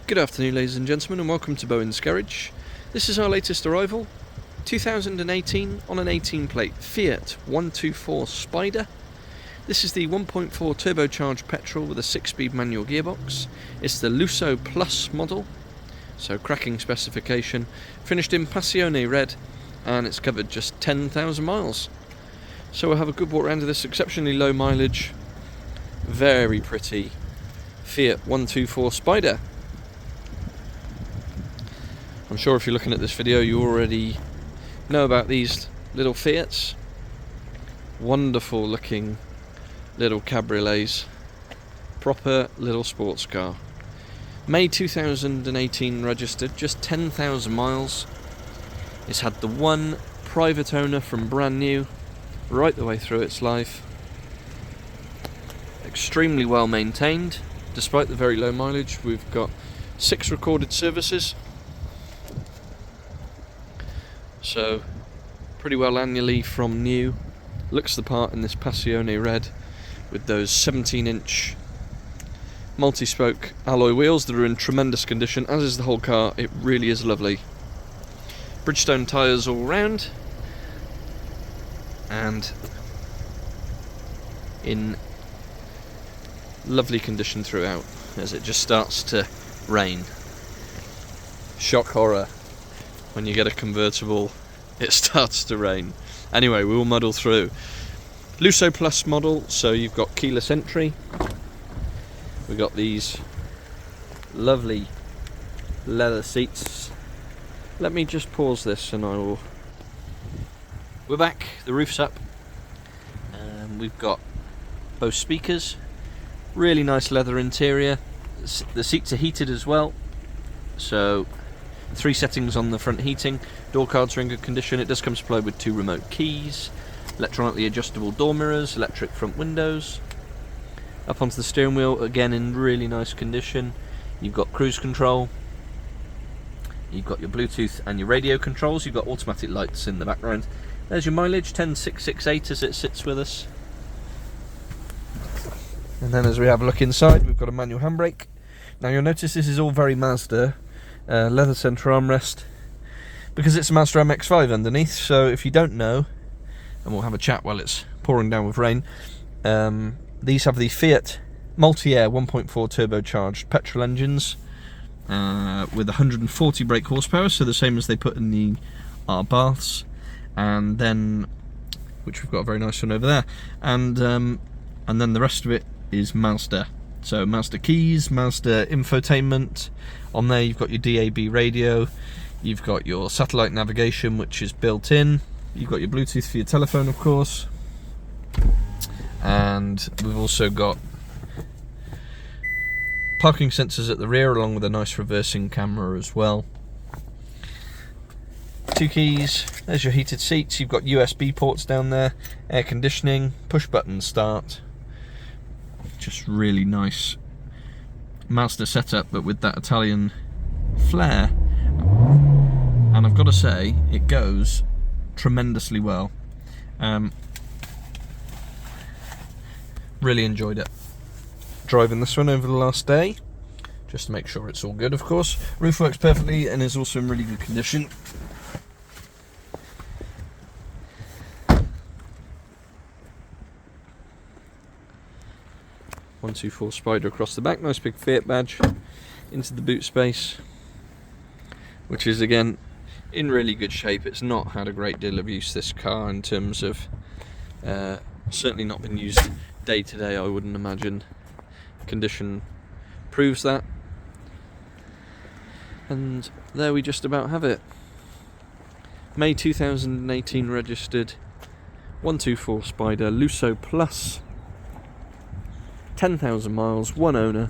Good afternoon, ladies and gentlemen, and welcome to Bowen's Garage. This is our latest arrival, 2018 on an 18 plate Fiat 124 Spider. This is the 1.4 turbocharged petrol with a 6-speed manual gearbox. It's the Lusso Plus model, so cracking specification, finished in Passione red, and it's covered just 10,000 miles. So we'll have a good walk around of this exceptionally low mileage, very pretty Fiat 124 Spider. I'm sure if you're looking at this video you already know about these little Fiats. Wonderful looking little cabriolets, proper little sports car. May 2018 registered, just 10,000 miles. It's had the one private owner from brand new right the way through its life. Extremely well maintained despite the very low mileage. We've got 6 recorded services, so pretty well annually from new. Looks the part in this Passione red with those 17-inch multi-spoke alloy wheels that are in tremendous condition, as is the whole car. It really is lovely. Bridgestone tyres all round, and in lovely condition throughout, as it just starts to rain. Shock horror. When you get a convertible, it starts to rain. Anyway, we will muddle through. Lusso Plus model, so you've got keyless entry. We've got these lovely leather seats. Let me just pause this and I will... We're back, the roof's up. We've got both speakers, really nice leather interior. The seats are heated as well, so 3 settings on the front heating. Door cards are in good condition. It does come supplied with 2 remote keys, electronically adjustable door mirrors, electric front windows. Up onto the steering wheel, again in really nice condition. You've got cruise control, you've got your Bluetooth and your radio controls, you've got automatic lights in the background. There's your mileage, 10668 as it sits with us. And then as we have a look inside, we've got a manual handbrake. Now you'll notice this is all very Mazda. Leather centre armrest, because it's a Mazda MX-5 underneath. So if you don't know, and we'll have a chat while it's pouring down with rain, these have the Fiat multi-air 1.4 turbocharged petrol engines with 140 brake horsepower, so the same as they put in the R-Baths, and then, which we've got a very nice one over there, and then the rest of it is Mazda. So Mazda keys, Mazda infotainment. On there you've got your DAB radio, you've got your satellite navigation which is built in, you've got your Bluetooth for your telephone of course, and we've also got parking sensors at the rear along with a nice reversing camera as well. 2 keys, there's your heated seats, you've got USB ports down there, air conditioning, push button start. Just really nice Mazda setup, but with that Italian flair. And I've got to say, it goes tremendously well. Really enjoyed it. Driving this one over the last day, just to make sure it's all good, of course. Roof works perfectly and is also in really good condition. .124 Spider across the back, nice big Fiat badge into the boot space, which is again in really good shape. It's not had a great deal of use, this car, in terms of certainly not been used day to day, I wouldn't imagine. Condition proves that, and there we just about have it. May 2018 registered 124 Spider Lusso Plus, 10,000 miles, 1 owner,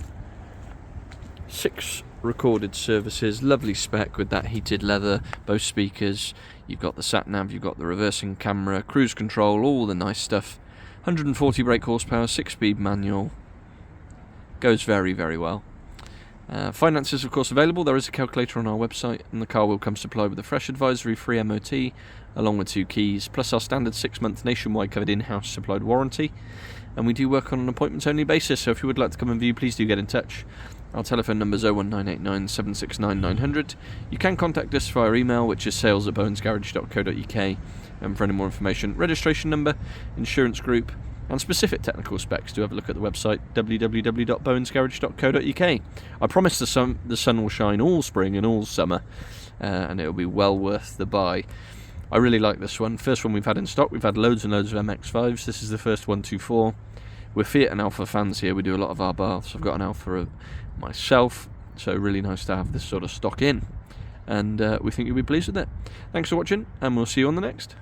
6 recorded services, lovely spec with that heated leather, both speakers, you've got the sat nav, you've got the reversing camera, cruise control, all the nice stuff. 140 brake horsepower, 6-speed manual, goes very, very well. Finance is of course available. There is a calculator on our website, and the car will come supplied with a fresh advisory, free MOT, along with 2 keys, plus our standard 6-month nationwide covered in-house supplied warranty. And we do work on an appointments only basis, so if you would like to come and view, please do get in touch. Our telephone number is 01989 769 900. You can contact us via email, which is sales@bowensgarage.co.uk. And for any more information, registration number, insurance group, and specific technical specs, do have a look at the website www.bowensgarage.co.uk. I promise the sun will shine all spring and all summer, and it'll be well worth the buy. I really like this one. First one we've had in stock. We've had loads and loads of MX-5s. This is the first 124. We're Fiat and Alfa fans here. We do a lot of our baths. I've got an Alfa myself, so really nice to have this sort of stock in. And we think you'll be pleased with it. Thanks for watching, and we'll see you on the next.